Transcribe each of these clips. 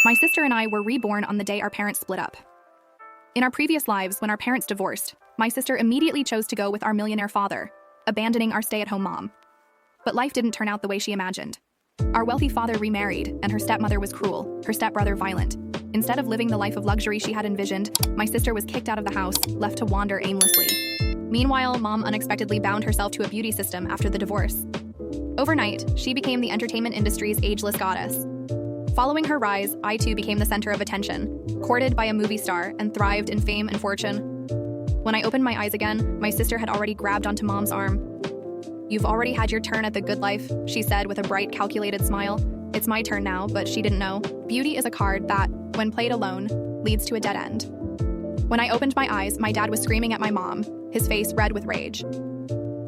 My sister and I were reborn on the day our parents split up. In our previous lives, when our parents divorced, my sister immediately chose to go with our millionaire father, abandoning our stay-at-home mom. But life didn't turn out the way she imagined. Our wealthy father remarried, and her stepmother was cruel, her stepbrother violent. Instead of living the life of luxury she had envisioned, my sister was kicked out of the house, left to wander aimlessly. Meanwhile, Mom unexpectedly bound herself to a beauty system after the divorce. Overnight, she became the entertainment industry's ageless goddess. Following her rise, I too became the center of attention, courted by a movie star, and thrived in fame and fortune. When I opened my eyes again, my sister had already grabbed onto Mom's arm. "You've already had your turn at the good life," she said with a bright, calculated smile. It's my turn now, but she didn't know. Beauty is a card that, when played alone, leads to a dead end. When I opened my eyes, my dad was screaming at my mom, his face red with rage.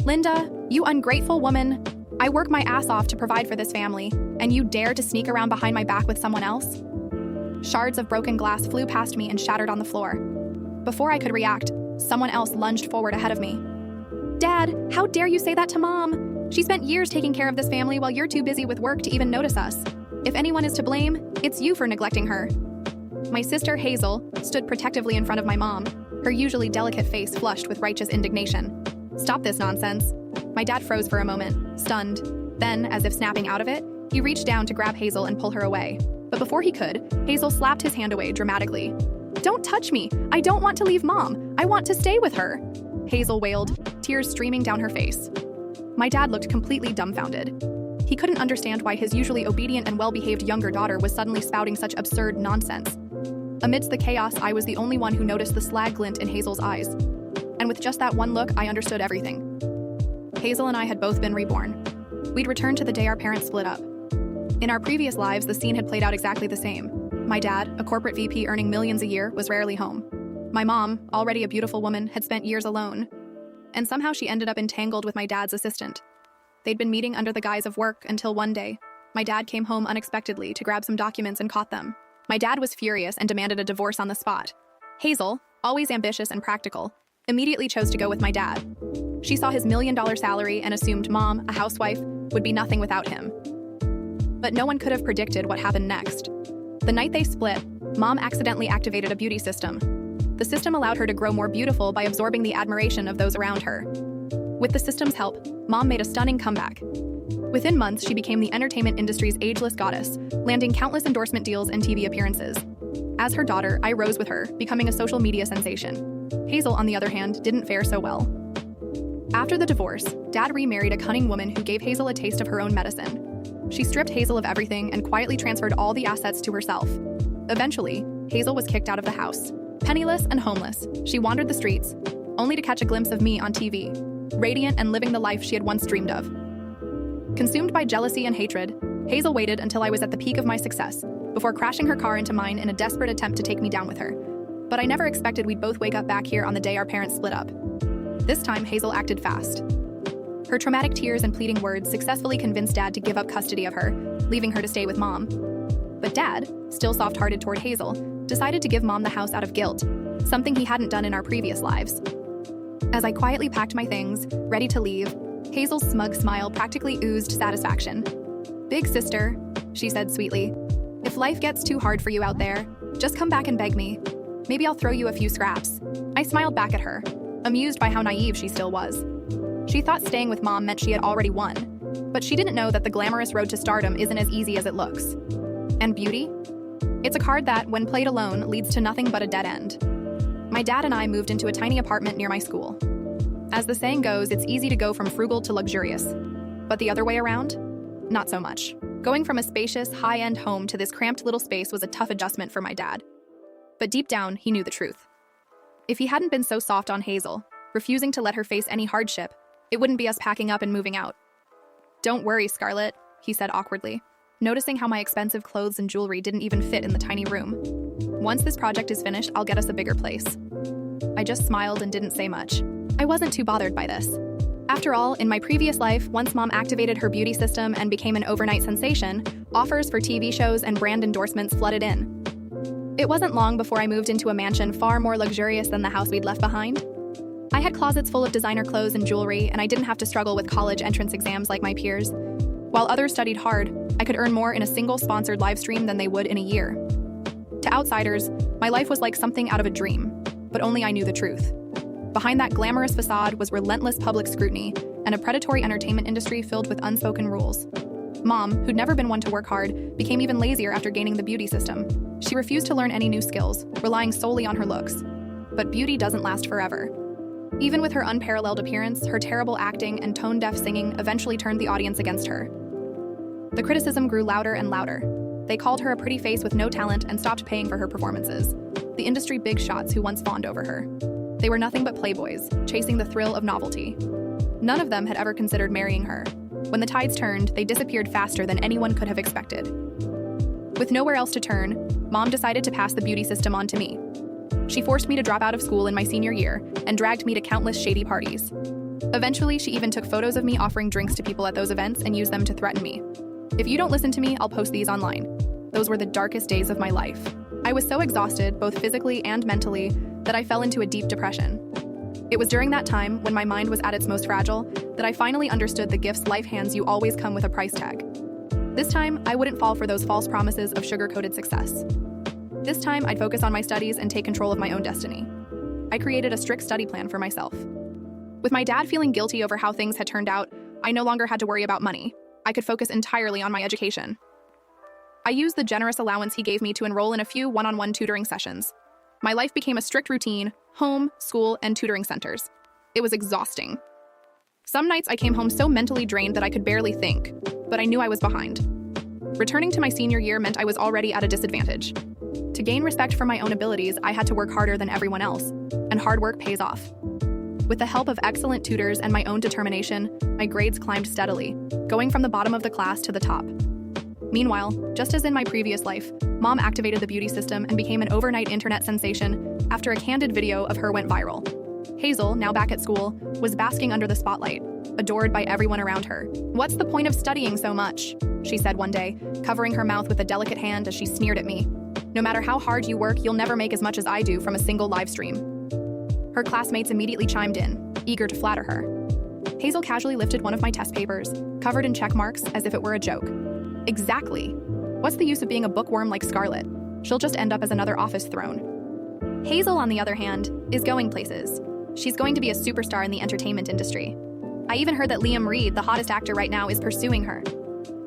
"Linda, you ungrateful woman! I work my ass off to provide for this family, and you dare to sneak around behind my back with someone else?" Shards of broken glass flew past me and shattered on the floor. Before I could react, someone else lunged forward ahead of me. "Dad, how dare you say that to Mom? She spent years taking care of this family while you're too busy with work to even notice us. If anyone is to blame, it's you for neglecting her." My sister, Hazel, stood protectively in front of my mom, her usually delicate face flushed with righteous indignation. "Stop this nonsense." My dad froze for a moment, stunned. Then, as if snapping out of it, he reached down to grab Hazel and pull her away. But before he could, Hazel slapped his hand away dramatically. "Don't touch me! I don't want to leave Mom! I want to stay with her!" Hazel wailed, tears streaming down her face. My dad looked completely dumbfounded. He couldn't understand why his usually obedient and well-behaved younger daughter was suddenly spouting such absurd nonsense. Amidst the chaos, I was the only one who noticed the slag glint in Hazel's eyes. And with just that one look, I understood everything. Hazel and I had both been reborn. We'd returned to the day our parents split up. In our previous lives, the scene had played out exactly the same. My dad, a corporate VP earning millions a year, was rarely home. My mom, already a beautiful woman, had spent years alone. And somehow she ended up entangled with my dad's assistant. They'd been meeting under the guise of work until one day, my dad came home unexpectedly to grab some documents and caught them. My dad was furious and demanded a divorce on the spot. Hazel, always ambitious and practical, immediately chose to go with my dad. She saw his $1 million salary and assumed Mom, a housewife, would be nothing without him. But no one could have predicted what happened next. The night they split, Mom accidentally activated a beauty system. The system allowed her to grow more beautiful by absorbing the admiration of those around her. With the system's help, Mom made a stunning comeback. Within months, she became the entertainment industry's ageless goddess, landing countless endorsement deals and TV appearances. As her daughter, I rose with her, becoming a social media sensation. Hazel, on the other hand, didn't fare so well. After the divorce, Dad remarried a cunning woman who gave Hazel a taste of her own medicine. She stripped Hazel of everything and quietly transferred all the assets to herself. Eventually, Hazel was kicked out of the house. Penniless and homeless, she wandered the streets, only to catch a glimpse of me on TV, radiant and living the life she had once dreamed of. Consumed by jealousy and hatred, Hazel waited until I was at the peak of my success, before crashing her car into mine in a desperate attempt to take me down with her. But I never expected we'd both wake up back here on the day our parents split up. This time, Hazel acted fast. Her traumatic tears and pleading words successfully convinced Dad to give up custody of her, leaving her to stay with Mom. But Dad, still soft-hearted toward Hazel, decided to give Mom the house out of guilt, something he hadn't done in our previous lives. As I quietly packed my things, ready to leave, Hazel's smug smile practically oozed satisfaction. "Big sister," she said sweetly, "if life gets too hard for you out there, just come back and beg me. Maybe I'll throw you a few scraps." I smiled back at her, amused by how naive she still was. She thought staying with Mom meant she had already won, but she didn't know that the glamorous road to stardom isn't as easy as it looks. And beauty? It's a card that, when played alone, leads to nothing but a dead end. My dad and I moved into a tiny apartment near my school. As the saying goes, it's easy to go from frugal to luxurious. But the other way around? Not so much. Going from a spacious, high-end home to this cramped little space was a tough adjustment for my dad. But deep down, he knew the truth. If he hadn't been so soft on Hazel, refusing to let her face any hardship, it wouldn't be us packing up and moving out. "Don't worry, Scarlett," he said awkwardly, noticing how my expensive clothes and jewelry didn't even fit in the tiny room. "Once this project is finished, I'll get us a bigger place." I just smiled and didn't say much. I wasn't too bothered by this. After all, in my previous life, once Mom activated her beauty system and became an overnight sensation, offers for TV shows and brand endorsements flooded in. It wasn't long before I moved into a mansion far more luxurious than the house we'd left behind. I had closets full of designer clothes and jewelry, and I didn't have to struggle with college entrance exams like my peers. While others studied hard, I could earn more in a single sponsored live stream than they would in a year. To outsiders, my life was like something out of a dream, but only I knew the truth. Behind that glamorous facade was relentless public scrutiny and a predatory entertainment industry filled with unspoken rules. Mom, who'd never been one to work hard, became even lazier after gaining the beauty system. She refused to learn any new skills, relying solely on her looks. But beauty doesn't last forever. Even with her unparalleled appearance, her terrible acting and tone-deaf singing eventually turned the audience against her. The criticism grew louder and louder. They called her a pretty face with no talent and stopped paying for her performances. The industry big shots who once fawned over her. They were nothing but playboys, chasing the thrill of novelty. None of them had ever considered marrying her. When the tides turned, they disappeared faster than anyone could have expected. With nowhere else to turn, Mom decided to pass the beauty system on to me. She forced me to drop out of school in my senior year and dragged me to countless shady parties. Eventually, she even took photos of me offering drinks to people at those events and used them to threaten me. If you don't listen to me, I'll post these online. Those were the darkest days of my life. I was so exhausted, both physically and mentally, that I fell into a deep depression. It was during that time, when my mind was at its most fragile, that I finally understood the gifts life hands you always come with a price tag. This time, I wouldn't fall for those false promises of sugar-coated success. This time, I'd focus on my studies and take control of my own destiny. I created a strict study plan for myself. With my dad feeling guilty over how things had turned out, I no longer had to worry about money. I could focus entirely on my education. I used the generous allowance he gave me to enroll in a few one-on-one tutoring sessions. My life became a strict routine: home, school, and tutoring centers. It was exhausting. Some nights I came home so mentally drained that I could barely think, but I knew I was behind. Returning to my senior year meant I was already at a disadvantage. To gain respect for my own abilities, I had to work harder than everyone else, and hard work pays off. With the help of excellent tutors and my own determination, my grades climbed steadily, going from the bottom of the class to the top. Meanwhile, just as in my previous life, Mom activated the beauty system and became an overnight internet sensation after a candid video of her went viral. Hazel, now back at school, was basking under the spotlight, adored by everyone around her. "What's the point of studying so much?" she said one day, covering her mouth with a delicate hand as she sneered at me. "No matter how hard you work, you'll never make as much as I do from a single live stream." Her classmates immediately chimed in, eager to flatter her. Hazel casually lifted one of my test papers, covered in check marks as if it were a joke. "Exactly. What's the use of being a bookworm like Scarlett? She'll just end up as another office throne." Hazel, on the other hand, is going places. She's going to be a superstar in the entertainment industry. I even heard that Liam Reed, the hottest actor right now, is pursuing her.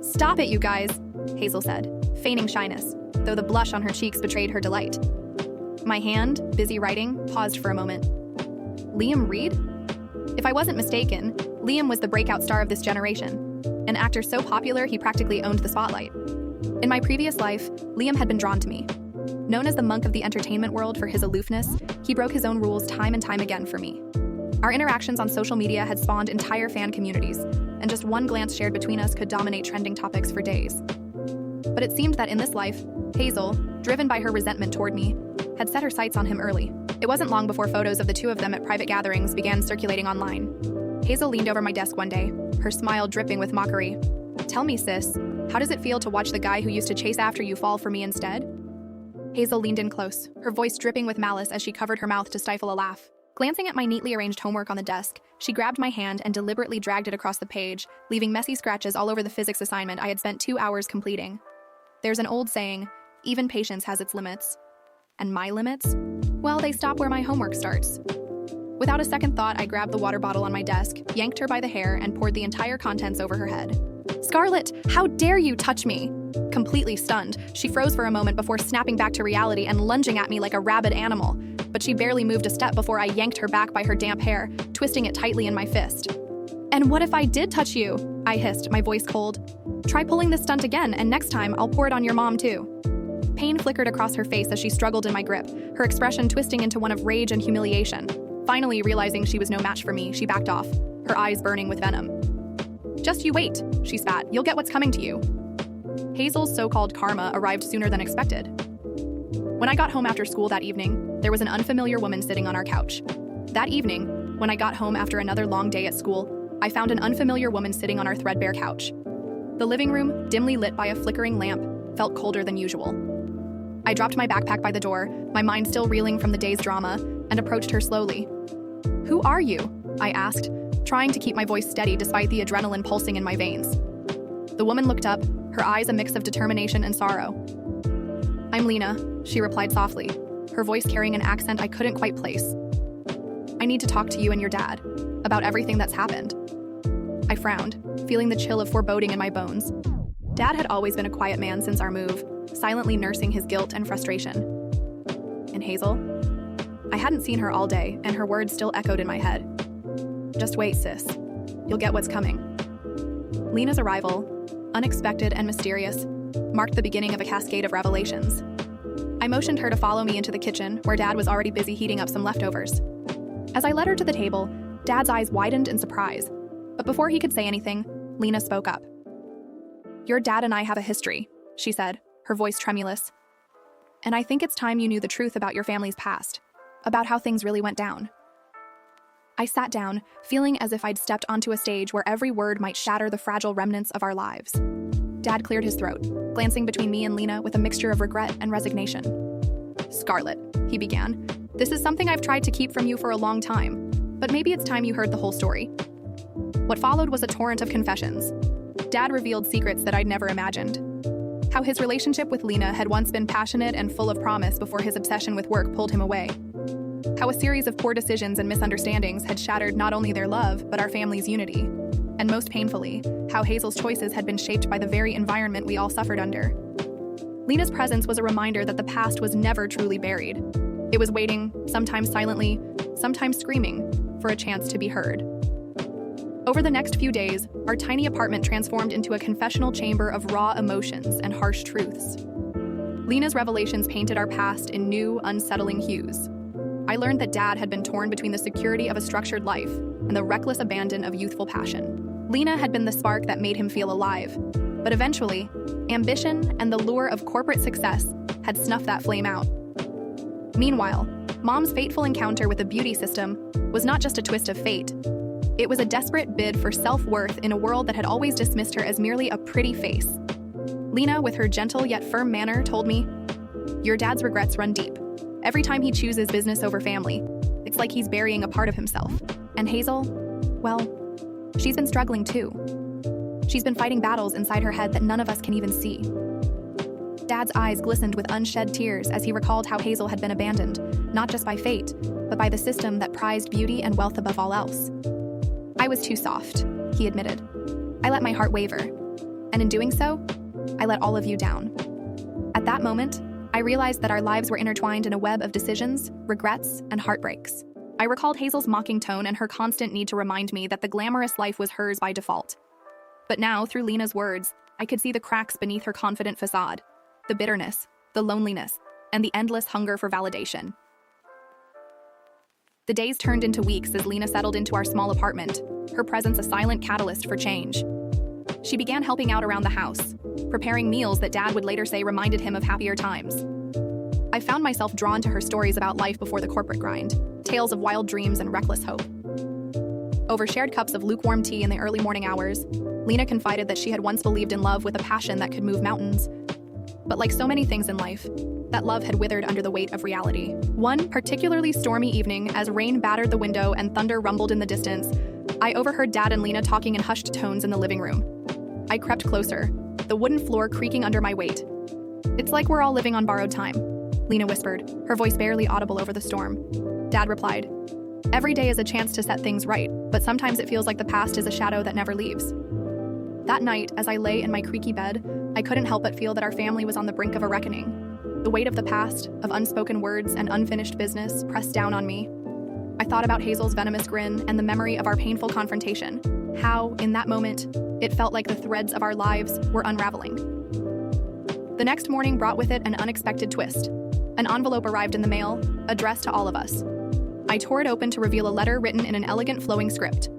"Stop it, you guys," Hazel said, feigning shyness, though the blush on her cheeks betrayed her delight. My hand, busy writing, paused for a moment. Liam Reed? If I wasn't mistaken, Liam was the breakout star of this generation, an actor so popular he practically owned the spotlight. In my previous life, Liam had been drawn to me. Known as the monk of the entertainment world for his aloofness, he broke his own rules time and time again for me. Our interactions on social media had spawned entire fan communities, and just one glance shared between us could dominate trending topics for days. But it seemed that in this life, Hazel, driven by her resentment toward me, had set her sights on him early. It wasn't long before photos of the two of them at private gatherings began circulating online. Hazel leaned over my desk one day, her smile dripping with mockery. "Tell me, sis, how does it feel to watch the guy who used to chase after you fall for me instead?" Hazel leaned in close, her voice dripping with malice as she covered her mouth to stifle a laugh. Glancing at my neatly arranged homework on the desk, she grabbed my hand and deliberately dragged it across the page, leaving messy scratches all over the physics assignment I had spent 2 hours completing. There's an old saying, even patience has its limits. And my limits? Well, they stop where my homework starts. Without a second thought, I grabbed the water bottle on my desk, yanked her by the hair, and poured the entire contents over her head. "Scarlett, how dare you touch me?" Completely stunned, she froze for a moment before snapping back to reality and lunging at me like a rabid animal. But she barely moved a step before I yanked her back by her damp hair, twisting it tightly in my fist. "And what if I did touch you?" I hissed, my voice cold. "Try pulling this stunt again, and next time I'll pour it on your mom too." Pain flickered across her face as she struggled in my grip, her expression twisting into one of rage and humiliation. Finally, realizing she was no match for me, she backed off, her eyes burning with venom. "Just you wait," she spat. "You'll get what's coming to you." Hazel's so-called karma arrived sooner than expected. When I got home after school that evening, there was an unfamiliar woman sitting on our couch. That evening, when I got home after another long day at school, I found an unfamiliar woman sitting on our threadbare couch. The living room, dimly lit by a flickering lamp, felt colder than usual. I dropped my backpack by the door, my mind still reeling from the day's drama, and approached her slowly. "Who are you?" I asked, trying to keep my voice steady despite the adrenaline pulsing in my veins. The woman looked up, her eyes a mix of determination and sorrow. "I'm Lena. she replied softly, her voice carrying an accent I couldn't quite place. "I need to talk to you and your dad about everything that's happened." I frowned, feeling the chill of foreboding in my bones. Dad had always been a quiet man since our move, silently nursing his guilt and frustration. And Hazel? I hadn't seen her all day, and her words still echoed in my head. "Just wait, sis. You'll get what's coming." Lena's arrival, unexpected and mysterious, marked the beginning of a cascade of revelations. I motioned her to follow me into the kitchen, where Dad was already busy heating up some leftovers. As I led her to the table, Dad's eyes widened in surprise. But before he could say anything, Lena spoke up. "Your dad and I have a history," she said, her voice tremulous. "And I think it's time you knew the truth about your family's past, about how things really went down." I sat down, feeling as if I'd stepped onto a stage where every word might shatter the fragile remnants of our lives. Dad cleared his throat, glancing between me and Lena with a mixture of regret and resignation. "Scarlett," he began, "this is something I've tried to keep from you for a long time, but maybe it's time you heard the whole story." What followed was a torrent of confessions. Dad revealed secrets that I'd never imagined. How his relationship with Lena had once been passionate and full of promise before his obsession with work pulled him away. How a series of poor decisions and misunderstandings had shattered not only their love, but our family's unity. And most painfully, how Hazel's choices had been shaped by the very environment we all suffered under. Lena's presence was a reminder that the past was never truly buried. It was waiting, sometimes silently, sometimes screaming, for a chance to be heard. Over the next few days, our tiny apartment transformed into a confessional chamber of raw emotions and harsh truths. Lena's revelations painted our past in new, unsettling hues. I learned that Dad had been torn between the security of a structured life and the reckless abandon of youthful passion. Lena had been the spark that made him feel alive, but eventually, ambition and the lure of corporate success had snuffed that flame out. Meanwhile, Mom's fateful encounter with the beauty system was not just a twist of fate. It was a desperate bid for self-worth in a world that had always dismissed her as merely a pretty face. Lena, with her gentle yet firm manner, told me, "Your dad's regrets run deep. Every time he chooses business over family, it's like he's burying a part of himself." And Hazel, well, she's been struggling too. She's been fighting battles inside her head that none of us can even see. Dad's eyes glistened with unshed tears as he recalled how Hazel had been abandoned, not just by fate, but by the system that prized beauty and wealth above all else. "I was too soft," he admitted. "I let my heart waver. And in doing so, I let all of you down." At that moment, I realized that our lives were intertwined in a web of decisions, regrets, and heartbreaks. I recalled Hazel's mocking tone and her constant need to remind me that the glamorous life was hers by default. But now, through Lena's words, I could see the cracks beneath her confident facade, the bitterness, the loneliness, and the endless hunger for validation. The days turned into weeks as Lena settled into our small apartment, her presence a silent catalyst for change. She began helping out around the house, preparing meals that Dad would later say reminded him of happier times. I found myself drawn to her stories about life before the corporate grind, tales of wild dreams and reckless hope. Over shared cups of lukewarm tea in the early morning hours, Lena confided that she had once believed in love with a passion that could move mountains. But like so many things in life, that love had withered under the weight of reality. One particularly stormy evening, as rain battered the window and thunder rumbled in the distance, I overheard Dad and Lena talking in hushed tones in the living room. I crept closer, the wooden floor creaking under my weight. "It's like we're all living on borrowed time," Lena whispered, her voice barely audible over the storm. Dad replied, "Every day is a chance to set things right, but sometimes it feels like the past is a shadow that never leaves." That night, as I lay in my creaky bed, I couldn't help but feel that our family was on the brink of a reckoning. The weight of the past, of unspoken words and unfinished business, pressed down on me. I thought about Hazel's venomous grin and the memory of our painful confrontation. How, in that moment, it felt like the threads of our lives were unraveling. The next morning brought with it an unexpected twist. An envelope arrived in the mail, addressed to all of us. I tore it open to reveal a letter written in an elegant flowing script.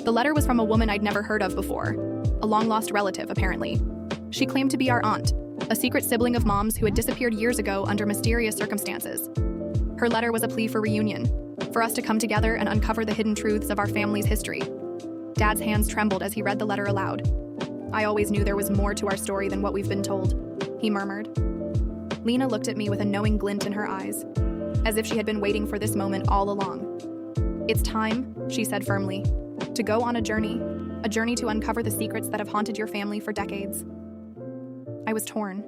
The letter was from a woman I'd never heard of before, a long-lost relative, apparently. She claimed to be our aunt, a secret sibling of Mom's who had disappeared years ago under mysterious circumstances. Her letter was a plea for reunion, for us to come together and uncover the hidden truths of our family's history. Dad's hands trembled as he read the letter aloud. "I always knew there was more to our story than what we've been told," he murmured. Lena looked at me with a knowing glint in her eyes, as if she had been waiting for this moment all along. "It's time," she said firmly, "to go on a journey to uncover the secrets that have haunted your family for decades." I was torn.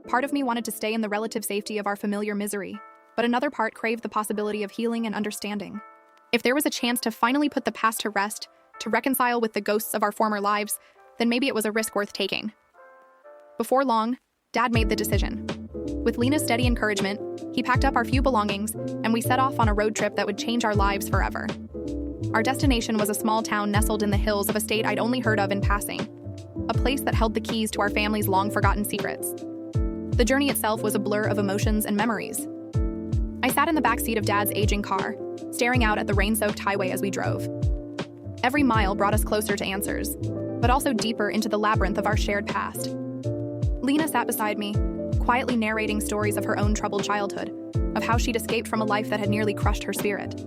Part of me wanted to stay in the relative safety of our familiar misery, but another part craved the possibility of healing and understanding. If there was a chance to finally put the past to rest, to reconcile with the ghosts of our former lives, then maybe it was a risk worth taking. Before long, Dad made the decision. With Lena's steady encouragement, he packed up our few belongings, and we set off on a road trip that would change our lives forever. Our destination was a small town nestled in the hills of a state I'd only heard of in passing, a place that held the keys to our family's long-forgotten secrets. The journey itself was a blur of emotions and memories. I sat in the backseat of Dad's aging car, staring out at the rain-soaked highway as we drove. Every mile brought us closer to answers, but also deeper into the labyrinth of our shared past. Lena sat beside me, quietly narrating stories of her own troubled childhood, of how she'd escaped from a life that had nearly crushed her spirit.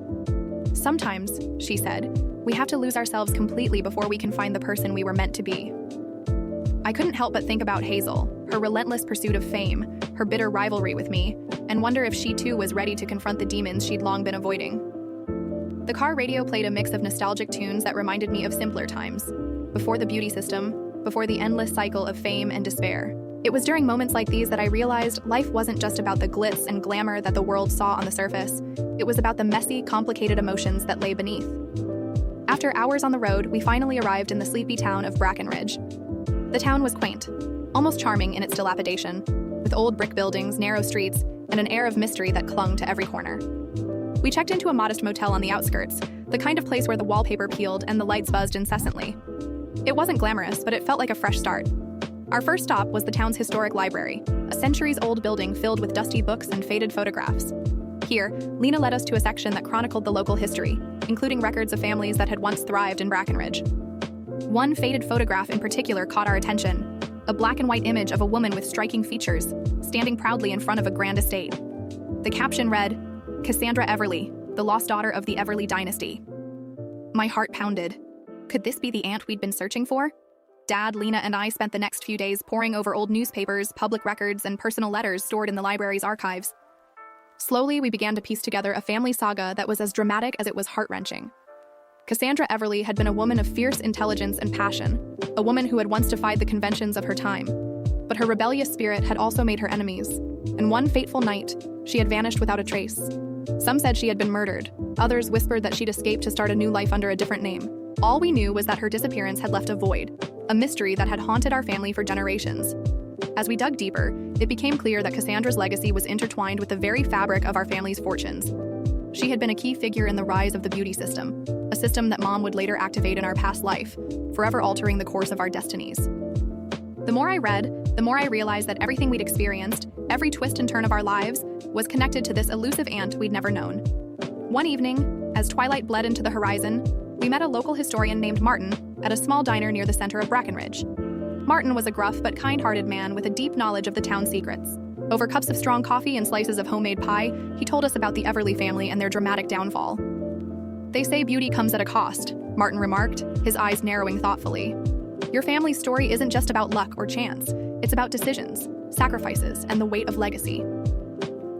Sometimes, she said, we have to lose ourselves completely before we can find the person we were meant to be. I couldn't help but think about Hazel, her relentless pursuit of fame, her bitter rivalry with me, and wonder if she too was ready to confront the demons she'd long been avoiding. The car radio played a mix of nostalgic tunes that reminded me of simpler times, before the beauty system, before the endless cycle of fame and despair. It was during moments like these that I realized life wasn't just about the glitz and glamour that the world saw on the surface. It was about the messy, complicated emotions that lay beneath. After hours on the road, we finally arrived in the sleepy town of Brackenridge. The town was quaint, almost charming in its dilapidation, with old brick buildings, narrow streets, and an air of mystery that clung to every corner. We checked into a modest motel on the outskirts, the kind of place where the wallpaper peeled and the lights buzzed incessantly. It wasn't glamorous, but it felt like a fresh start. Our first stop was the town's historic library, a centuries-old building filled with dusty books and faded photographs. Here, Lena led us to a section that chronicled the local history, including records of families that had once thrived in Brackenridge. One faded photograph in particular caught our attention, a black and white image of a woman with striking features, standing proudly in front of a grand estate. The caption read, "Cassandra Everly, the lost daughter of the Everly dynasty." My heart pounded. Could this be the aunt we'd been searching for? Dad, Lena, and I spent the next few days poring over old newspapers, public records, and personal letters stored in the library's archives. Slowly, we began to piece together a family saga that was as dramatic as it was heart-wrenching. Cassandra Everly had been a woman of fierce intelligence and passion, a woman who had once defied the conventions of her time. But her rebellious spirit had also made her enemies, and one fateful night, she had vanished without a trace. Some said she had been murdered, others whispered that she'd escaped to start a new life under a different name. All we knew was that her disappearance had left a void, a mystery that had haunted our family for generations. As we dug deeper, it became clear that Cassandra's legacy was intertwined with the very fabric of our family's fortunes. She had been a key figure in the rise of the beauty system, a system that Mom would later activate in our past life, forever altering the course of our destinies. The more I read, the more I realized that everything we'd experienced, every twist and turn of our lives, was connected to this elusive aunt we'd never known. One evening, as twilight bled into the horizon, we met a local historian named Martin at a small diner near the center of Brackenridge. Martin was a gruff but kind-hearted man with a deep knowledge of the town's secrets. Over cups of strong coffee and slices of homemade pie, he told us about the Everly family and their dramatic downfall. "They say beauty comes at a cost," Martin remarked, his eyes narrowing thoughtfully. "Your family's story isn't just about luck or chance. It's about decisions, sacrifices, and the weight of legacy."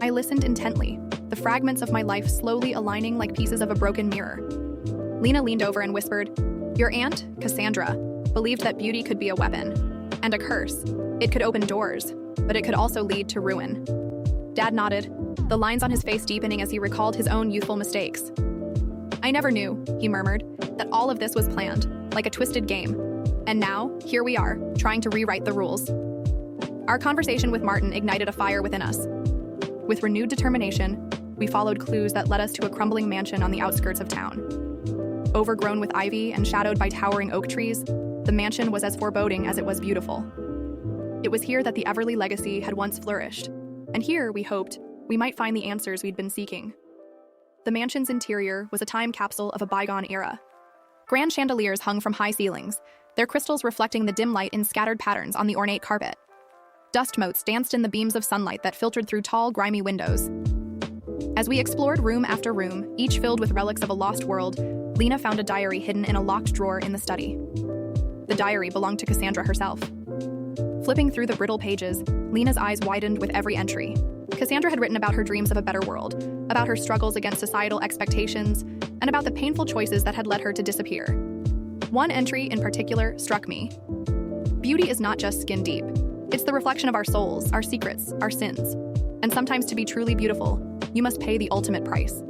I listened intently, the fragments of my life slowly aligning like pieces of a broken mirror. Lena leaned over and whispered, "Your aunt, Cassandra, believed that beauty could be a weapon and a curse. It could open doors, but it could also lead to ruin." Dad nodded, the lines on his face deepening as he recalled his own youthful mistakes. "I never knew," he murmured, "that all of this was planned, like a twisted game. And now, here we are, trying to rewrite the rules." Our conversation with Martin ignited a fire within us. With renewed determination, we followed clues that led us to a crumbling mansion on the outskirts of town. Overgrown with ivy and shadowed by towering oak trees, the mansion was as foreboding as it was beautiful. It was here that the Everly legacy had once flourished, and here, we hoped, we might find the answers we'd been seeking. The mansion's interior was a time capsule of a bygone era. Grand chandeliers hung from high ceilings, their crystals reflecting the dim light in scattered patterns on the ornate carpet. Dust motes danced in the beams of sunlight that filtered through tall, grimy windows. As we explored room after room, each filled with relics of a lost world, Lena found a diary hidden in a locked drawer in the study. The diary belonged to Cassandra herself. Flipping through the brittle pages, Lena's eyes widened with every entry. Cassandra had written about her dreams of a better world, about her struggles against societal expectations, and about the painful choices that had led her to disappear. One entry in particular struck me. "Beauty is not just skin deep. It's the reflection of our souls, our secrets, our sins. And sometimes to be truly beautiful, you must pay the ultimate price.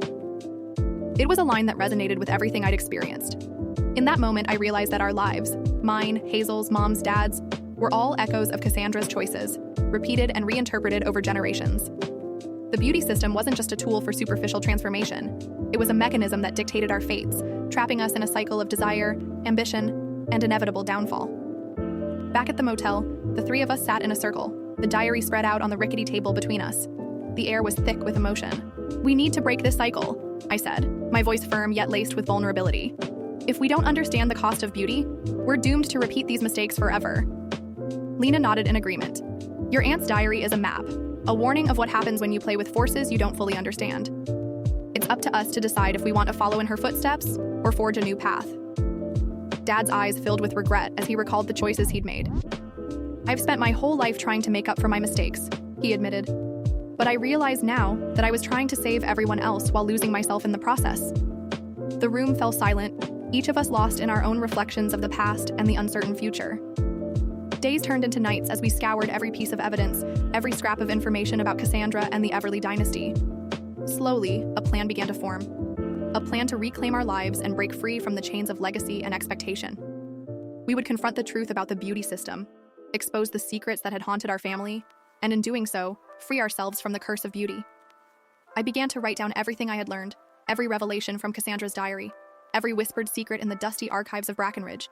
It was a line that resonated with everything I'd experienced. In that moment, I realized that our lives, mine, Hazel's, Mom's, Dad's, were all echoes of Cassandra's choices, repeated and reinterpreted over generations. The beauty system wasn't just a tool for superficial transformation. It was a mechanism that dictated our fates, trapping us in a cycle of desire, ambition, and inevitable downfall. Back at the motel, the three of us sat in a circle, the diary spread out on the rickety table between us. The air was thick with emotion. "We need to break this cycle," I said, my voice firm yet laced with vulnerability. "If we don't understand the cost of beauty, we're doomed to repeat these mistakes forever." Lena nodded in agreement. "Your aunt's diary is a map, a warning of what happens when you play with forces you don't fully understand. It's up to us to decide if we want to follow in her footsteps or forge a new path." Dad's eyes filled with regret as he recalled the choices he'd made. "I've spent my whole life trying to make up for my mistakes," he admitted. "But I realize now that I was trying to save everyone else while losing myself in the process." The room fell silent, each of us lost in our own reflections of the past and the uncertain future. Days turned into nights as we scoured every piece of evidence, every scrap of information about Cassandra and the Everly dynasty. Slowly, a plan began to form. A plan to reclaim our lives and break free from the chains of legacy and expectation. We would confront the truth about the beauty system, expose the secrets that had haunted our family, and in doing so, free ourselves from the curse of beauty. I began to write down everything I had learned, every revelation from Cassandra's diary, every whispered secret in the dusty archives of Brackenridge.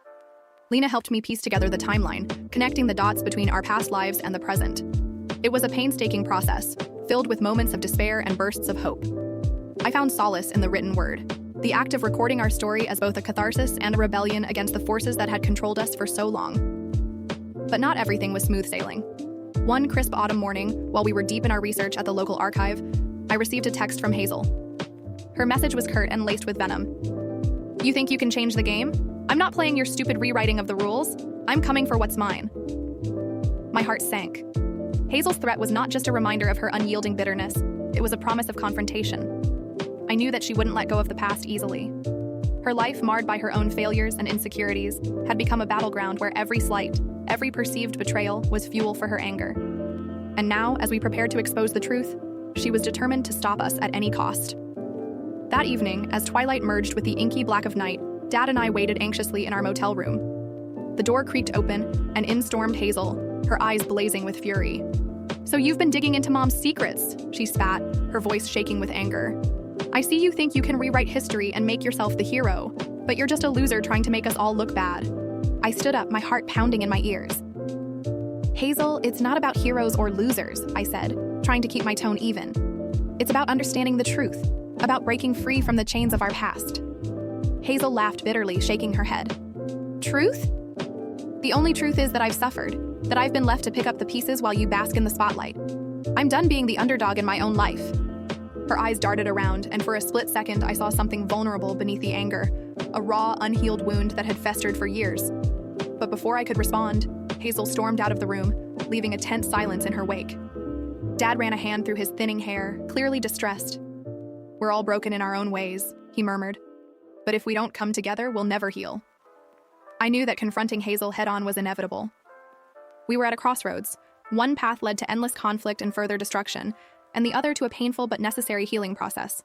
Lena helped me piece together the timeline, connecting the dots between our past lives and the present. It was a painstaking process, filled with moments of despair and bursts of hope. I found solace in the written word, the act of recording our story as both a catharsis and a rebellion against the forces that had controlled us for so long. But not everything was smooth sailing. One crisp autumn morning, while we were deep in our research at the local archive, I received a text from Hazel. Her message was curt and laced with venom. "You think you can change the game? I'm not playing your stupid rewriting of the rules. I'm coming for what's mine." My heart sank. Hazel's threat was not just a reminder of her unyielding bitterness, it was a promise of confrontation. I knew that she wouldn't let go of the past easily. Her life, marred by her own failures and insecurities, had become a battleground where every slight, every perceived betrayal was fuel for her anger. And now, as we prepared to expose the truth, she was determined to stop us at any cost. That evening, as twilight merged with the inky black of night, Dad and I waited anxiously in our motel room. The door creaked open, and in stormed Hazel, her eyes blazing with fury. "So you've been digging into Mom's secrets," she spat, her voice shaking with anger. "I see you think you can rewrite history and make yourself the hero, but you're just a loser trying to make us all look bad." I stood up, my heart pounding in my ears. "Hazel, it's not about heroes or losers," I said, trying to keep my tone even. "It's about understanding the truth, about breaking free from the chains of our past." Hazel laughed bitterly, shaking her head. "Truth? The only truth is that I've suffered, that I've been left to pick up the pieces while you bask in the spotlight. I'm done being the underdog in my own life." Her eyes darted around, and for a split second I saw something vulnerable beneath the anger, a raw, unhealed wound that had festered for years. But before I could respond, Hazel stormed out of the room, leaving a tense silence in her wake. Dad ran a hand through his thinning hair, clearly distressed. "We're all broken in our own ways," he murmured. "But if we don't come together, we'll never heal." I knew that confronting Hazel head-on was inevitable. We were at a crossroads. One path led to endless conflict and further destruction, and the other to a painful but necessary healing process.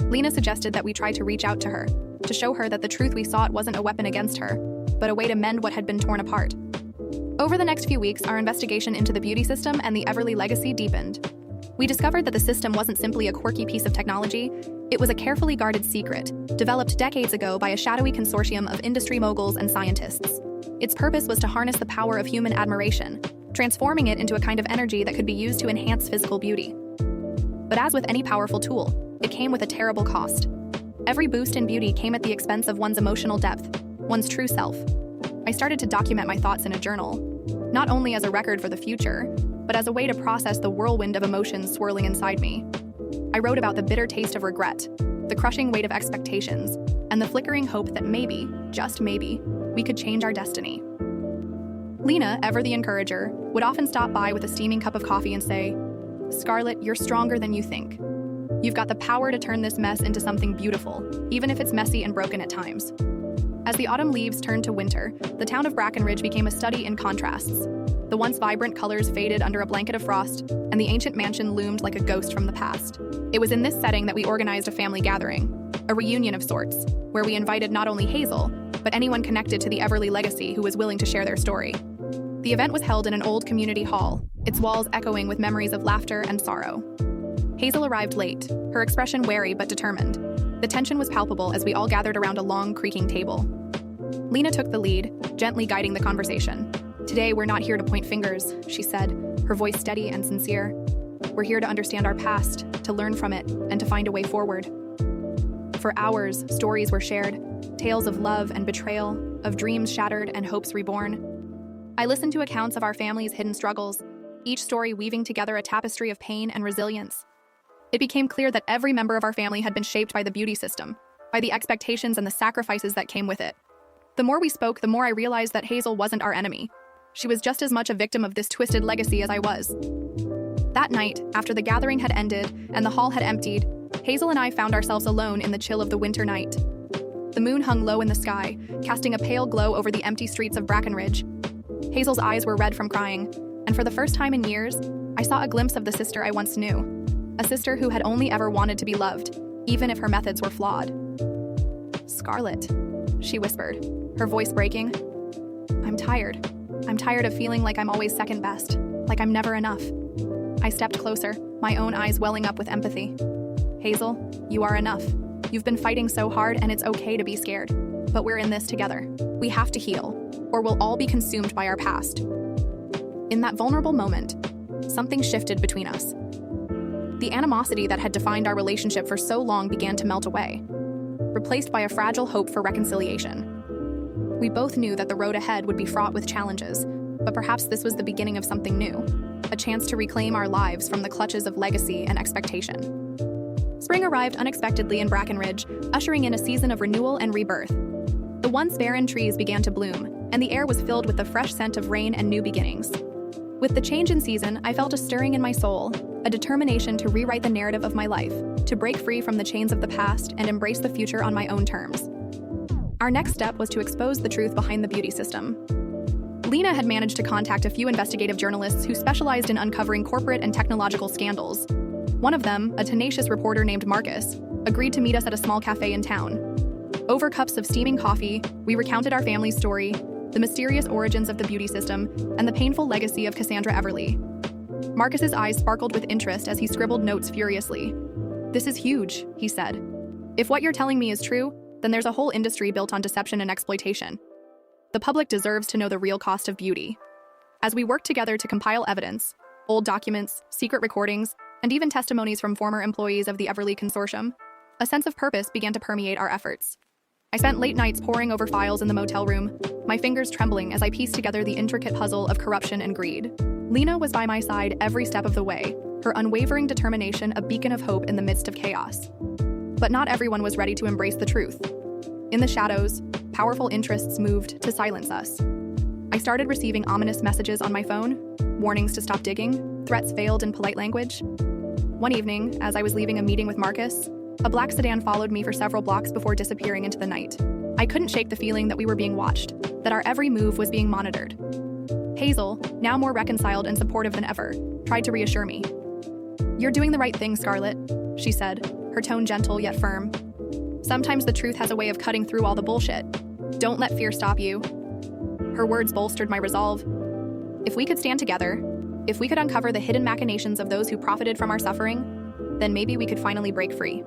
Lena suggested that we try to reach out to her, to show her that the truth we sought wasn't a weapon against her, but a way to mend what had been torn apart. Over the next few weeks, our investigation into the beauty system and the Everly legacy deepened. We discovered that the system wasn't simply a quirky piece of technology, it was a carefully guarded secret, developed decades ago by a shadowy consortium of industry moguls and scientists. Its purpose was to harness the power of human admiration, transforming it into a kind of energy that could be used to enhance physical beauty. But as with any powerful tool, it came with a terrible cost. Every boost in beauty came at the expense of one's emotional depth, one's true self. I started to document my thoughts in a journal, not only as a record for the future, but as a way to process the whirlwind of emotions swirling inside me. I wrote about the bitter taste of regret, the crushing weight of expectations, and the flickering hope that maybe, just maybe, we could change our destiny. Lena, ever the encourager, would often stop by with a steaming cup of coffee and say, "Scarlett, you're stronger than you think. You've got the power to turn this mess into something beautiful, even if it's messy and broken at times." As the autumn leaves turned to winter, the town of Brackenridge became a study in contrasts. The once vibrant colors faded under a blanket of frost, and the ancient mansion loomed like a ghost from the past. It was in this setting that we organized a family gathering, a reunion of sorts, where we invited not only Hazel, but anyone connected to the Everly legacy who was willing to share their story. The event was held in an old community hall, its walls echoing with memories of laughter and sorrow. Hazel arrived late, her expression wary but determined. The tension was palpable as we all gathered around a long, creaking table. Lena took the lead, gently guiding the conversation. "Today, we're not here to point fingers," she said, her voice steady and sincere. "We're here to understand our past, to learn from it, and to find a way forward." For hours, stories were shared, tales of love and betrayal, of dreams shattered and hopes reborn. I listened to accounts of our family's hidden struggles, each story weaving together a tapestry of pain and resilience. It became clear that every member of our family had been shaped by the beauty system, by the expectations and the sacrifices that came with it. The more we spoke, the more I realized that Hazel wasn't our enemy. She was just as much a victim of this twisted legacy as I was. That night, after the gathering had ended and the hall had emptied, Hazel and I found ourselves alone in the chill of the winter night. The moon hung low in the sky, casting a pale glow over the empty streets of Brackenridge. Hazel's eyes were red from crying, and for the first time in years, I saw a glimpse of the sister I once knew. A sister who had only ever wanted to be loved, even if her methods were flawed. "Scarlett," she whispered, her voice breaking. I'm tired. I'm tired of feeling like I'm always second best, like I'm never enough." I stepped closer, my own eyes welling up with empathy. "Hazel, you are enough. You've been fighting so hard and it's okay to be scared. But we're in this together. We have to heal, or we'll all be consumed by our past." In that vulnerable moment, something shifted between us. The animosity that had defined our relationship for so long began to melt away, replaced by a fragile hope for reconciliation. We both knew that the road ahead would be fraught with challenges, but perhaps this was the beginning of something new, a chance to reclaim our lives from the clutches of legacy and expectation. Spring arrived unexpectedly in Brackenridge, ushering in a season of renewal and rebirth. The once barren trees began to bloom, and the air was filled with the fresh scent of rain and new beginnings. With the change in season, I felt a stirring in my soul, a determination to rewrite the narrative of my life, to break free from the chains of the past and embrace the future on my own terms. Our next step was to expose the truth behind the beauty system. Lena had managed to contact a few investigative journalists who specialized in uncovering corporate and technological scandals. One of them, a tenacious reporter named Marcus, agreed to meet us at a small cafe in town. Over cups of steaming coffee, we recounted our family's story, the mysterious origins of the beauty system, and the painful legacy of Cassandra Everly. Marcus's eyes sparkled with interest as he scribbled notes furiously. "This is huge," he said. "If what you're telling me is true, then there's a whole industry built on deception and exploitation. The public deserves to know the real cost of beauty." As we worked together to compile evidence, old documents, secret recordings, and even testimonies from former employees of the Everly Consortium, a sense of purpose began to permeate our efforts. I spent late nights poring over files in the motel room, my fingers trembling as I pieced together the intricate puzzle of corruption and greed. Lena was by my side every step of the way, her unwavering determination a beacon of hope in the midst of chaos. But not everyone was ready to embrace the truth. In the shadows, powerful interests moved to silence us. I started receiving ominous messages on my phone, warnings to stop digging, threats veiled in polite language. One evening, as I was leaving a meeting with Marcus, a black sedan followed me for several blocks before disappearing into the night. I couldn't shake the feeling that we were being watched, that our every move was being monitored. Hazel, now more reconciled and supportive than ever, tried to reassure me. "You're doing the right thing, Scarlett," she said, her tone gentle yet firm. "Sometimes the truth has a way of cutting through all the bullshit. Don't let fear stop you." Her words bolstered my resolve. If we could stand together, if we could uncover the hidden machinations of those who profited from our suffering, then maybe we could finally break free.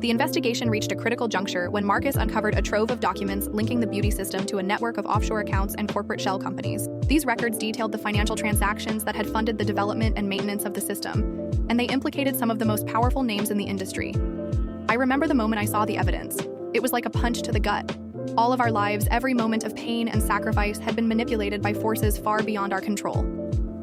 The investigation reached a critical juncture when Marcus uncovered a trove of documents linking the beauty system to a network of offshore accounts and corporate shell companies. These records detailed the financial transactions that had funded the development and maintenance of the system, and they implicated some of the most powerful names in the industry. I remember the moment I saw the evidence. It was like a punch to the gut. All of our lives, every moment of pain and sacrifice had been manipulated by forces far beyond our control.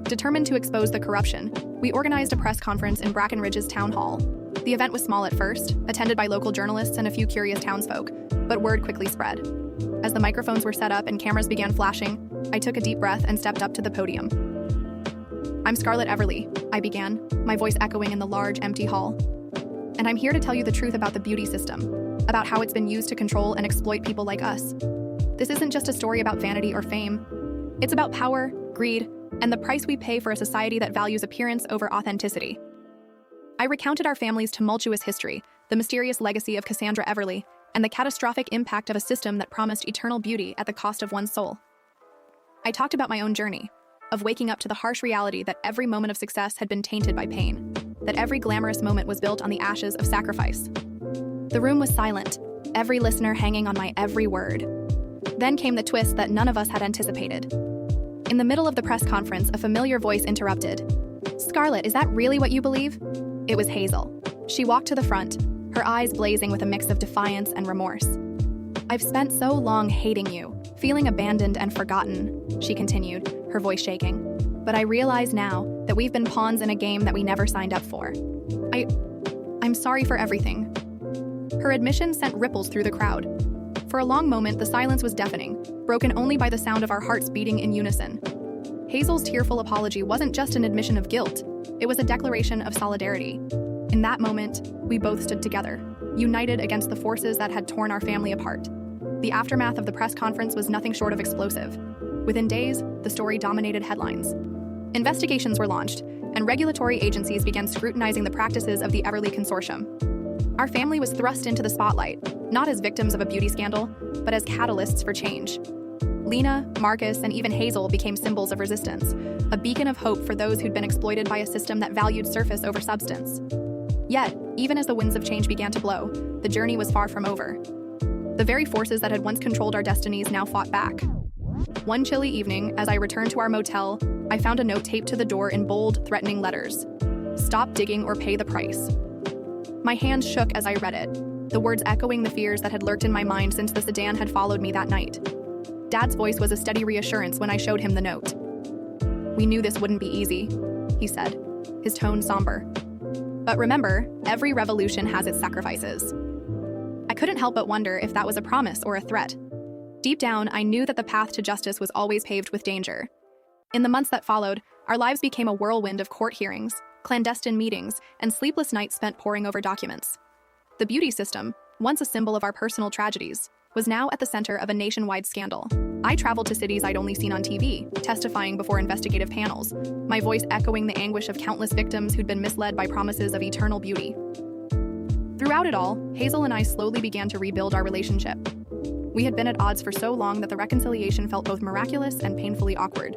Determined to expose the corruption, we organized a press conference in Brackenridge's town hall. The event was small at first, attended by local journalists and a few curious townsfolk, but word quickly spread. As the microphones were set up and cameras began flashing, I took a deep breath and stepped up to the podium. "I'm Scarlett Everly," I began, my voice echoing in the large, empty hall. "And I'm here to tell you the truth about the beauty system, about how it's been used to control and exploit people like us. This isn't just a story about vanity or fame. It's about power, greed, and the price we pay for a society that values appearance over authenticity. I recounted our family's tumultuous history, the mysterious legacy of Cassandra Everly, and the catastrophic impact of a system that promised eternal beauty at the cost of one's soul. I talked about my own journey, of waking up to the harsh reality that every moment of success had been tainted by pain, that every glamorous moment was built on the ashes of sacrifice. The room was silent, every listener hanging on my every word. Then came the twist that none of us had anticipated. In the middle of the press conference, a familiar voice interrupted. "Scarlett, is that really what you believe?" It was Hazel. She walked to the front, her eyes blazing with a mix of defiance and remorse. "I've spent so long hating you, feeling abandoned and forgotten," she continued, her voice shaking. "But I realize now that we've been pawns in a game that we never signed up for. I'm sorry for everything." Her admission sent ripples through the crowd. For a long moment, the silence was deafening, broken only by the sound of our hearts beating in unison. Hazel's tearful apology wasn't just an admission of guilt, it was a declaration of solidarity. In that moment, we both stood together, united against the forces that had torn our family apart. The aftermath of the press conference was nothing short of explosive. Within days, the story dominated headlines. Investigations were launched, and regulatory agencies began scrutinizing the practices of the Everly Consortium. Our family was thrust into the spotlight, not as victims of a beauty scandal, but as catalysts for change. Lena, Marcus, and even Hazel became symbols of resistance, a beacon of hope for those who'd been exploited by a system that valued surface over substance. Yet, even as the winds of change began to blow, the journey was far from over. The very forces that had once controlled our destinies now fought back. One chilly evening, as I returned to our motel, I found a note taped to the door in bold, threatening letters. "Stop digging or pay the price." My hands shook as I read it, the words echoing the fears that had lurked in my mind since the sedan had followed me that night. Dad's voice was a steady reassurance when I showed him the note. "We knew this wouldn't be easy," he said, his tone somber. "But remember, every revolution has its sacrifices." I couldn't help but wonder if that was a promise or a threat. Deep down, I knew that the path to justice was always paved with danger. In the months that followed, our lives became a whirlwind of court hearings, clandestine meetings, and sleepless nights spent poring over documents. The beauty system, once a symbol of our personal tragedies, was now at the center of a nationwide scandal. I traveled to cities I'd only seen on TV, testifying before investigative panels, my voice echoing the anguish of countless victims who'd been misled by promises of eternal beauty. Throughout it all, Hazel and I slowly began to rebuild our relationship. We had been at odds for so long that the reconciliation felt both miraculous and painfully awkward.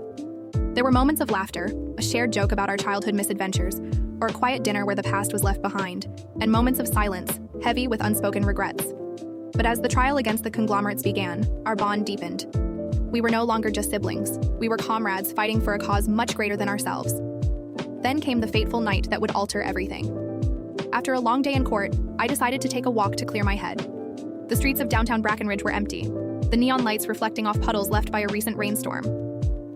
There were moments of laughter, a shared joke about our childhood misadventures, or a quiet dinner where the past was left behind, and moments of silence, heavy with unspoken regrets. But as the trial against the conglomerates began, our bond deepened. We were no longer just siblings. We were comrades fighting for a cause much greater than ourselves. Then came the fateful night that would alter everything. After a long day in court, I decided to take a walk to clear my head. The streets of downtown Brackenridge were empty, the neon lights reflecting off puddles left by a recent rainstorm.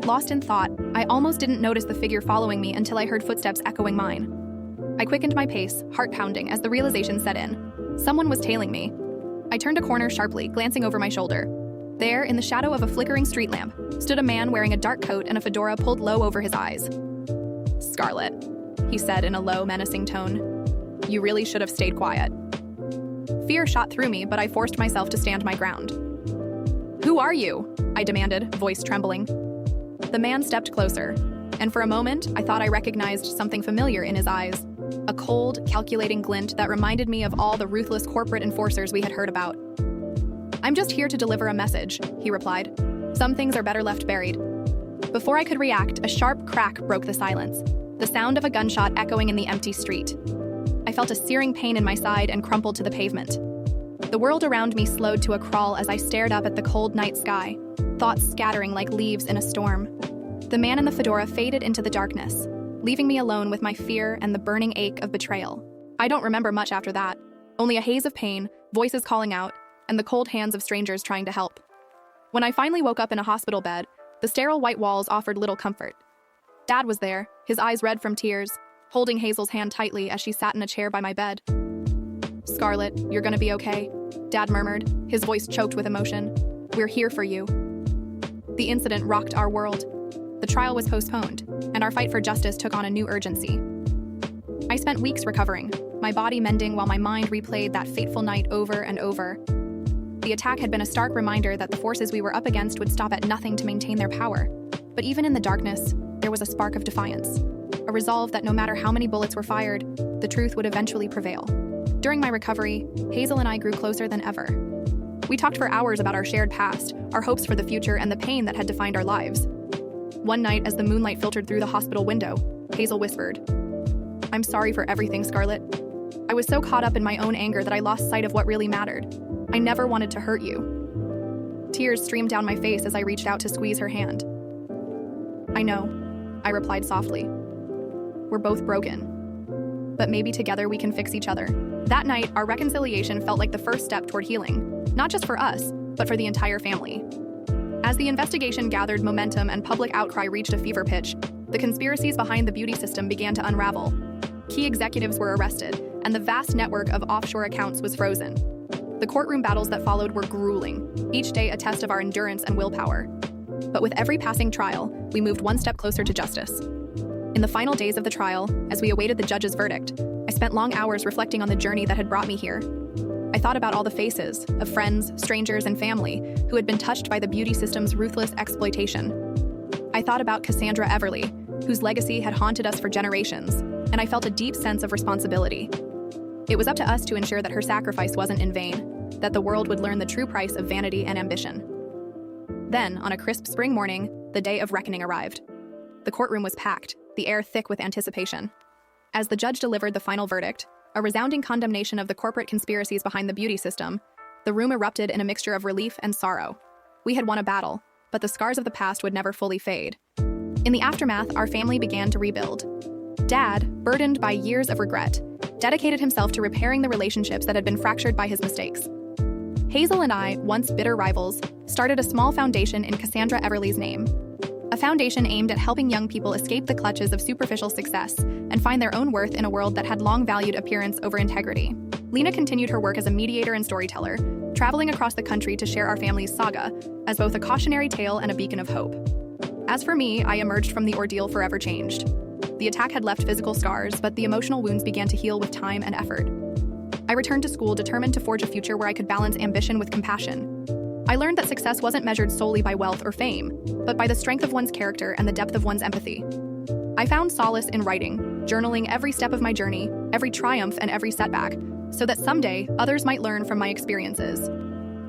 Lost in thought, I almost didn't notice the figure following me until I heard footsteps echoing mine. I quickened my pace, heart pounding, as the realization set in. Someone was tailing me. I turned a corner sharply, glancing over my shoulder. There, in the shadow of a flickering street lamp, stood a man wearing a dark coat and a fedora pulled low over his eyes. "Scarlett," he said in a low, menacing tone. "You really should have stayed quiet." Fear shot through me, but I forced myself to stand my ground. "Who are you?" I demanded, voice trembling. The man stepped closer, and for a moment, I thought I recognized something familiar in his eyes. A cold, calculating glint that reminded me of all the ruthless corporate enforcers we had heard about. "I'm just here to deliver a message," he replied. "Some things are better left buried." Before I could react, a sharp crack broke the silence, the sound of a gunshot echoing in the empty street. I felt a searing pain in my side and crumpled to the pavement. The world around me slowed to a crawl as I stared up at the cold night sky, thoughts scattering like leaves in a storm. The man in the fedora faded into the darkness, leaving me alone with my fear and the burning ache of betrayal. I don't remember much after that, only a haze of pain, voices calling out, and the cold hands of strangers trying to help. When I finally woke up in a hospital bed, the sterile white walls offered little comfort. Dad was there, his eyes red from tears, holding Hazel's hand tightly as she sat in a chair by my bed. "Scarlett, you're gonna be okay," Dad murmured, his voice choked with emotion. "We're here for you." The incident rocked our world. The trial was postponed, and our fight for justice took on a new urgency. I spent weeks recovering, my body mending while my mind replayed that fateful night over and over. The attack had been a stark reminder that the forces we were up against would stop at nothing to maintain their power. But even in the darkness, there was a spark of defiance, a resolve that no matter how many bullets were fired, the truth would eventually prevail. During my recovery, Hazel and I grew closer than ever. We talked for hours about our shared past, our hopes for the future, and the pain that had defined our lives. One night, as the moonlight filtered through the hospital window, Hazel whispered, "I'm sorry for everything, Scarlett. I was so caught up in my own anger that I lost sight of what really mattered. I never wanted to hurt you." Tears streamed down my face as I reached out to squeeze her hand. "I know," I replied softly. "We're both broken. But maybe together we can fix each other." That night, our reconciliation felt like the first step toward healing, not just for us, but for the entire family. As the investigation gathered momentum and public outcry reached a fever pitch, the conspiracies behind the beauty system began to unravel. Key executives were arrested, and the vast network of offshore accounts was frozen. The courtroom battles that followed were grueling, each day a test of our endurance and willpower. But with every passing trial, we moved one step closer to justice. In the final days of the trial, as we awaited the judge's verdict, I spent long hours reflecting on the journey that had brought me here. I thought about all the faces of friends, strangers, and family who had been touched by the beauty system's ruthless exploitation. I thought about Cassandra Everly, whose legacy had haunted us for generations, and I felt a deep sense of responsibility. It was up to us to ensure that her sacrifice wasn't in vain, that the world would learn the true price of vanity and ambition. Then, on a crisp spring morning, the day of reckoning arrived. The courtroom was packed, the air thick with anticipation. As the judge delivered the final verdict, a resounding condemnation of the corporate conspiracies behind the beauty system, the room erupted in a mixture of relief and sorrow. We had won a battle, but the scars of the past would never fully fade. In the aftermath, our family began to rebuild. Dad, burdened by years of regret, dedicated himself to repairing the relationships that had been fractured by his mistakes. Hazel and I, once bitter rivals, started a small foundation in Cassandra Everly's name. A foundation aimed at helping young people escape the clutches of superficial success and find their own worth in a world that had long valued appearance over integrity. Lena continued her work as a mediator and storyteller, traveling across the country to share our family's saga as both a cautionary tale and a beacon of hope. As for me, I emerged from the ordeal forever changed. The attack had left physical scars, but the emotional wounds began to heal with time and effort. I returned to school determined to forge a future where I could balance ambition with compassion. I learned that success wasn't measured solely by wealth or fame, but by the strength of one's character and the depth of one's empathy. I found solace in writing, journaling every step of my journey, every triumph and every setback, so that someday others might learn from my experiences.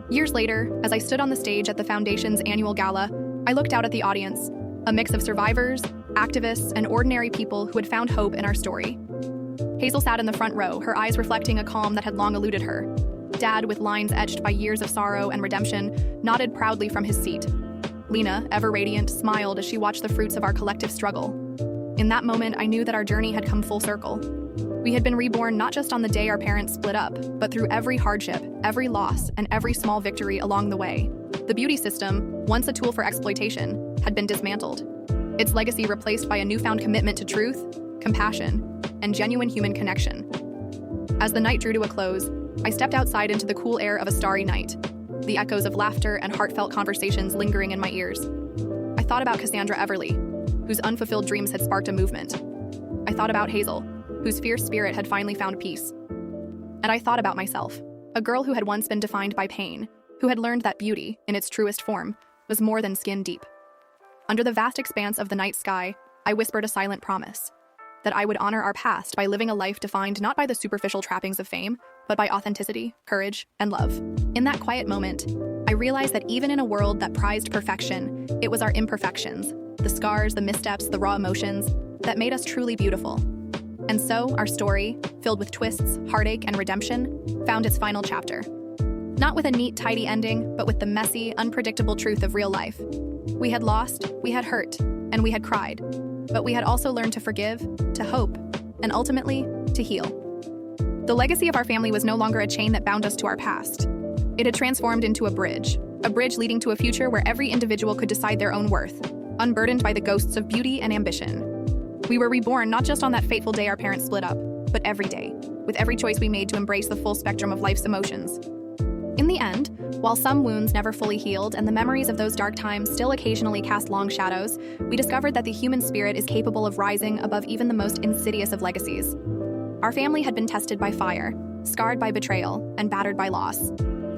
Years later, as I stood on the stage at the Foundation's annual gala, I looked out at the audience, a mix of survivors, activists, and ordinary people who had found hope in our story. Hazel sat in the front row, her eyes reflecting a calm that had long eluded her. Dad, with lines etched by years of sorrow and redemption, nodded proudly from his seat. Lena, ever radiant, smiled as she watched the fruits of our collective struggle. In that moment, I knew that our journey had come full circle. We had been reborn not just on the day our parents split up, but through every hardship, every loss, and every small victory along the way. The beauty system, once a tool for exploitation, had been dismantled. Its legacy replaced by a newfound commitment to truth, compassion, and genuine human connection. As the night drew to a close, I stepped outside into the cool air of a starry night, the echoes of laughter and heartfelt conversations lingering in my ears. I thought about Cassandra Everly, whose unfulfilled dreams had sparked a movement. I thought about Hazel, whose fierce spirit had finally found peace. And I thought about myself, a girl who had once been defined by pain, who had learned that beauty, in its truest form, was more than skin deep. Under the vast expanse of the night sky, I whispered a silent promise, that I would honor our past by living a life defined not by the superficial trappings of fame, but by authenticity, courage, and love. In that quiet moment, I realized that even in a world that prized perfection, it was our imperfections, the scars, the missteps, the raw emotions, that made us truly beautiful. And so, our story, filled with twists, heartache, and redemption, found its final chapter. Not with a neat, tidy ending, but with the messy, unpredictable truth of real life. We had lost, we had hurt, and we had cried. But we had also learned to forgive, to hope, and ultimately, to heal. The legacy of our family was no longer a chain that bound us to our past. It had transformed into a bridge leading to a future where every individual could decide their own worth, unburdened by the ghosts of beauty and ambition. We were reborn not just on that fateful day our parents split up, but every day, with every choice we made to embrace the full spectrum of life's emotions. In the end, while some wounds never fully healed and the memories of those dark times still occasionally cast long shadows, we discovered that the human spirit is capable of rising above even the most insidious of legacies. Our family had been tested by fire, scarred by betrayal, and battered by loss.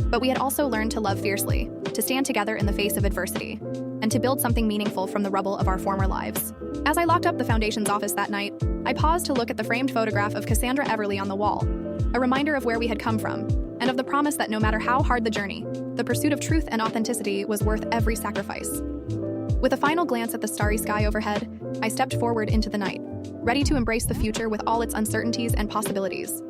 But we had also learned to love fiercely, to stand together in the face of adversity. and to build something meaningful from the rubble of our former lives. As I locked up the Foundation's office that night, I paused to look at the framed photograph of Cassandra Everly on the wall, a reminder of where we had come from, and of the promise that no matter how hard the journey, the pursuit of truth and authenticity was worth every sacrifice. With a final glance at the starry sky overhead, I stepped forward into the night, ready to embrace the future with all its uncertainties and possibilities.